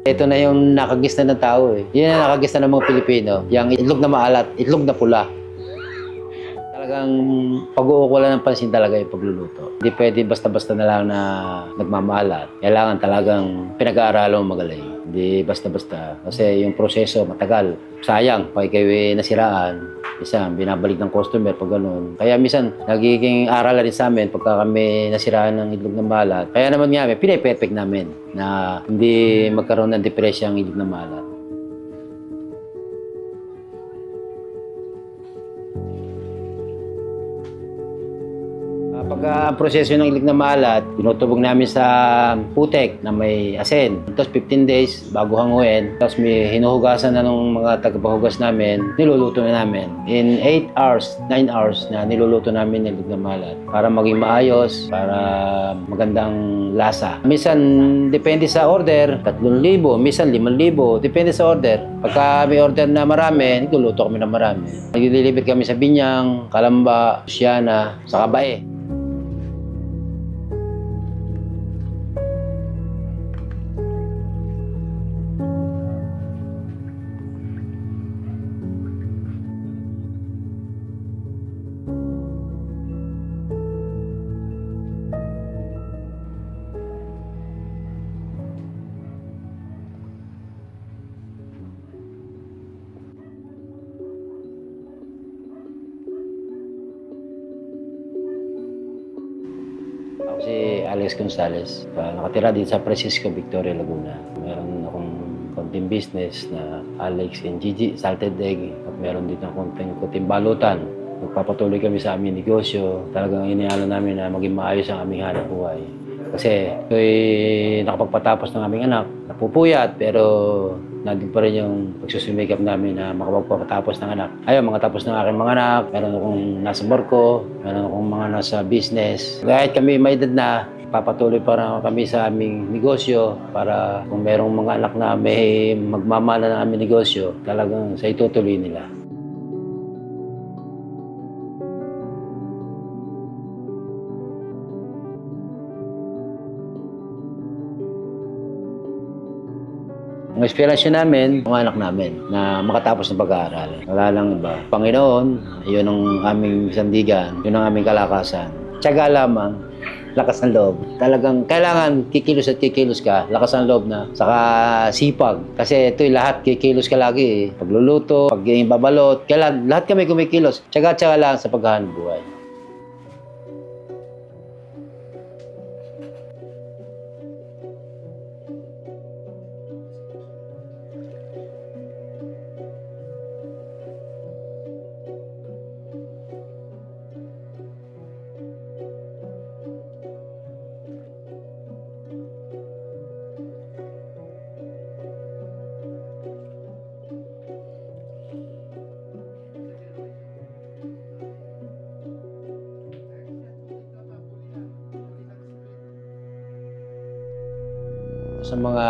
Ito na yung nakagista ng tao eh. Yun ang nakagista ng mga Pilipino. Yung itlog na maalat, itlog na pula. Talagang pag-uukulan ng pansin talaga yung pagluluto. Hindi pwede basta-basta na lang na nagmamalat. Kailangan talagang pinag-aaralan mo magaling. Hindi basta-basta. Kasi yung proseso matagal. Sayang, pag kayo nasiraan, minsan binabalik ng customer pag gano'n. Kaya minsan nagiging aral rin sa amin pagka kami nasiraan ng itlog ng malat. Kaya naman nga, pinaperfect namin na hindi magkaroon ng depresya ang itlog ng malat. Pagka ang proseso ng itlog na maalat, tinutubog namin sa putek na may asin. Tapos 15 days bago hanguin. Tapos may hinuhugasan na ng mga tagapahugas namin, niluluto na namin. In 8 hours, 9 hours na niluluto namin ng itlog na maalat. Para maging maayos, para magandang lasa. Minsan, depende sa order, 3,000, minsan 5,000. Depende sa order. Pagka may order na marami, niluluto kami na marami. Nag-deliver kami sa Binyang, Calamba, Luciana, sa Kabae. Ako si Alex Gonzalez. Nakatira dito sa Francisco, Victoria, Laguna. Meron akong konting business na Alex and Gigi, Salted Egg. At meron dito akong konting balutan. Magpapatuloy kami sa aming negosyo. Talagang inialam namin na maging maayos ang aming hanap buhay. Kasi ako'y nakapagpatapos ng aming anak. Napupuyat, pero nandun pa rin yung pagsusumikap namin na makapagpatapos ng anak. Ayun, mga tapos ng aking mga anak. Meron akong nasa barko, meron akong mga nasa business. Kahit kami may edad na, papatuloy pa rin kami sa aming negosyo para kung merong mga anak na may magmamana ng aming negosyo, talagang sa itutuloy nila. Ang inspirasyon namin, mga anak namin, na makatapos ng pag-aaral. Wala lang iba. Panginoon, yun ang aming sandigan, yun ang aming kalakasan. Tiyaga lamang, lakas ng loob. Talagang kailangan kikilos at kikilos ka, lakas ng loob na, saka sipag. Kasi ito'y lahat, kikilos ka lagi eh. Pagluluto, pag-babalot, kailan, lahat kami kumikilos. Tiyaga-tiyaga lang sa paghahanap buhay. Sa mga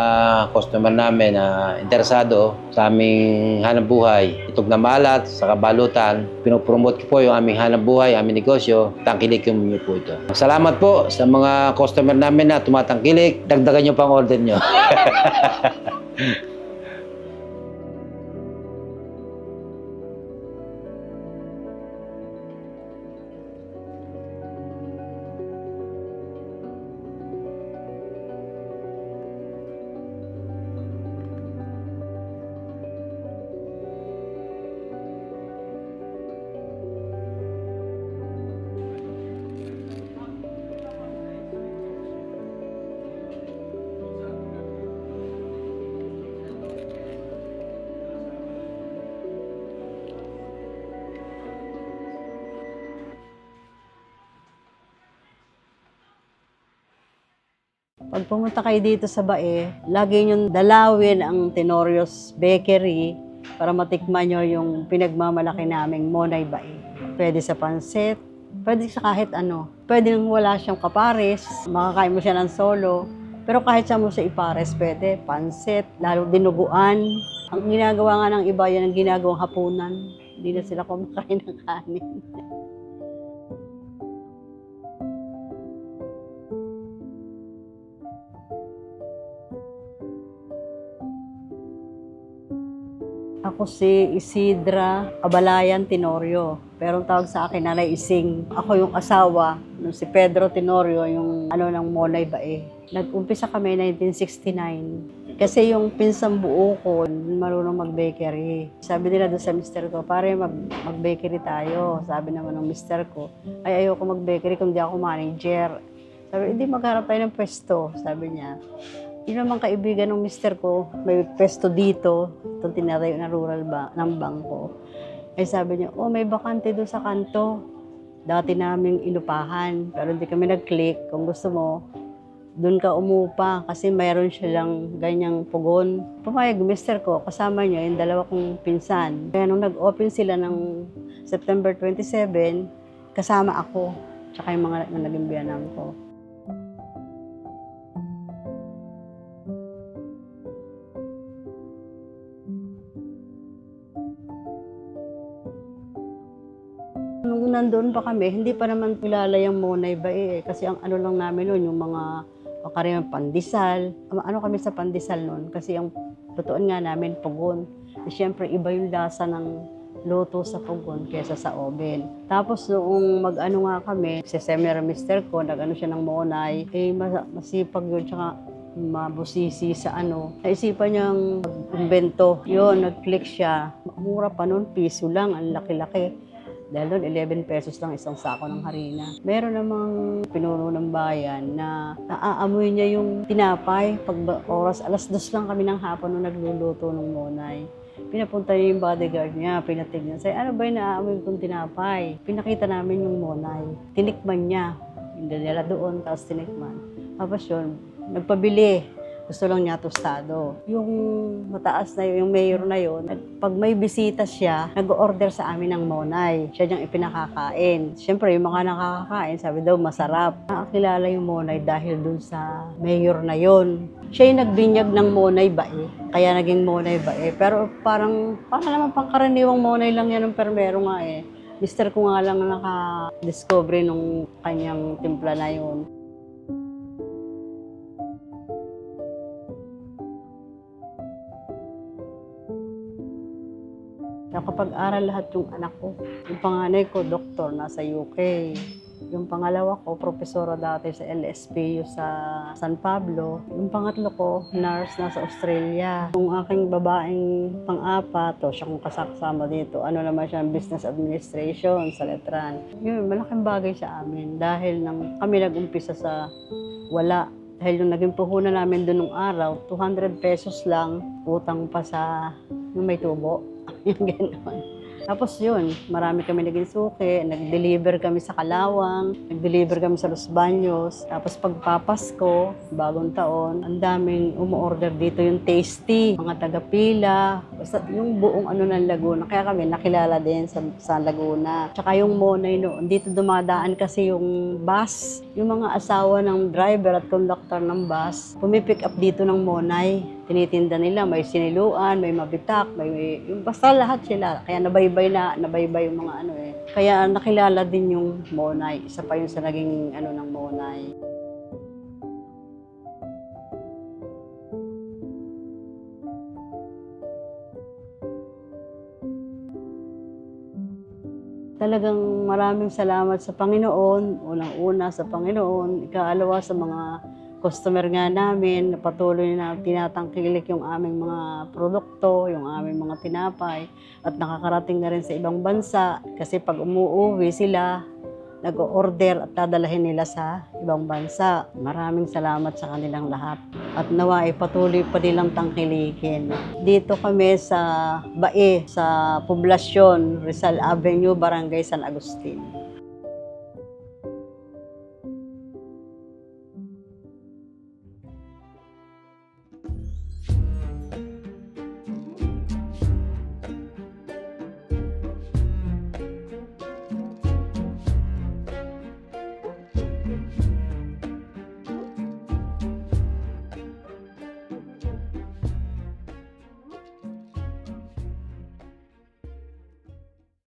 customer namin na interesado sa aming hanap buhay, itlog na maalat, sa kabalutan, pinopromote ko po yung aming hanap buhay, aming negosyo, tangkilik yung po ito. Salamat po sa mga customer namin na tumatangkilik, dagdagan nyo pang order nyo. Pag pumunta kayo dito sa Bae, lagi niyong dalawin ang Tenorio's Bakery para matikman niyo yung pinagmamalaki naming Monay Bae. Pwede sa pansit, pwede sa kahit ano. Pwede nang wala siyang kapares, makakain mo siya ng solo. Pero kahit saan mo siya ipares, pwede. Pansit, lalo dinuguan. Ang ginagawa nga ng iba, yan ang ginagawang hapunan. Hindi na sila kumakain ng kanin. Ako si Isidra Abalayan Tenorio. Pero ang tawag sa akin, Nanay Ising. Ako yung asawa ng si Pedro Tenorio, yung ng Monay Bae. Nag-umpisa kami 1969. Kasi yung pinsang buo ko, marunong mag-bakery. Sabi nila doon sa mister ko, pare mag-bakery tayo. Sabi naman ng mister ko, ay ayoko mag-bakery kung di ako manager. Sabi, hindi magharap tayo ng pwesto, sabi niya. Yun naman kaibigan ng mister ko, may pwesto dito, itong tinatayo na rural ng bangko. Ay sabi niya, may bakante doon sa kanto. Dati naming inupahan, pero hindi kami nag-click. Kung gusto mo, doon ka umupa kasi mayroon siya lang ganyang pugon. Pumayag mister ko, kasama niya yung dalawa kong pinsan. Kaya nung nag-open sila ng September 27, kasama ako, tsaka yung mga naging biyanang ko. Nung nandoon pa kami, hindi pa naman kilala yung Monay Bae kasi ang lang namin noon, yung mga karamihan pandesal. Kami sa pandesal noon kasi ang lutuan nga namin pugon. Siyempre iba yung lasa ng luto sa pugon kaysa sa oven. Tapos noong nga kami, si seminar mister ko, siya ng Monay, masipag yun, tsaka mabusisi sa Naisipan niyang mag-invento. Yun, nag-click siya. Mura pa noon, piso lang, ang laki-laki. Dahil doon, 11 pesos lang isang sako ng harina. Meron namang pinuno ng bayan na naaamoy niya yung tinapay. Pag oras, 2:00 lang kami ng hapon nung nagluluto ng Monay. Pinapunta niya yung bodyguard niya, pinatignan. Say, ano ba yung naaamoy kong tinapay? Pinakita namin yung Monay. Tinikman niya. Hindi nila doon, tapos tinikman. Tapos yun, nagpabili. Gusto lang niya tostado. Yung mataas na yung mayor na yun, pag may bisita siya, nag-order sa amin ng Monay. Siya diyang ipinakakain. Siyempre, yung mga nakakakain, sabi daw masarap. Nakakilala yung Monay dahil dun sa mayor na yun. Siya yung nagbinyag ng Monay Bae, kaya naging Monay Bae. Pero parang naman pangkaraniwang Monay lang yan ng permero nga eh. Mister ko nga lang naka-discover nung kanyang timpla na yun. Nakapag-aral lahat yung anak ko. Yung panganay ko, doktor, nasa UK. Yung pangalawa ko, profesora dati sa LSPU sa San Pablo. Yung pangatlo ko, nurse, nasa Australia. Yung aking babaeng pang-apat, siya kong kasama dito, naman siya, business administration sa Letran. Yun, malaking bagay sa amin dahil kami nag-umpisa sa wala. Dahil yung naging puhunan namin doon nung araw, 200 pesos lang, utang pa sa yung may tubo. Yung gano'n. Tapos yun, marami kami naging suki, nag-deliver kami sa Kalawang, nag-deliver kami sa Los Baños. Tapos pagpapasko, bagong taon, ang daming umu-order dito yung tasty, mga taga-pila, basta yung buong ng Laguna. Kaya kami nakilala din sa Laguna. Tsaka yung Monay noon, dito dumadaan kasi yung bus, yung mga asawa ng driver at conductor ng bus, pumipick up dito ng Monay. Tinitinda nila, may siniluan, may mabitak, yung basta lahat sila. Kaya nabaybay yung mga Kaya nakilala din yung Monay. Isa pa yun sa naging ng Monay. Talagang maraming salamat sa Panginoon. Unang-una sa Panginoon, ikaalawa sa mga customer nga namin, na patuloy na tinatangkilik yung aming mga produkto, yung aming mga tinapay, at nakakarating na rin sa ibang bansa kasi pag umuuwi sila, nag-order at dadalahin nila sa ibang bansa. Maraming salamat sa kanilang lahat. At nawa patuloy pa nilang tangkilikin. Dito kami sa Bae, sa Poblasyon, Rizal Avenue, Barangay San Agustin.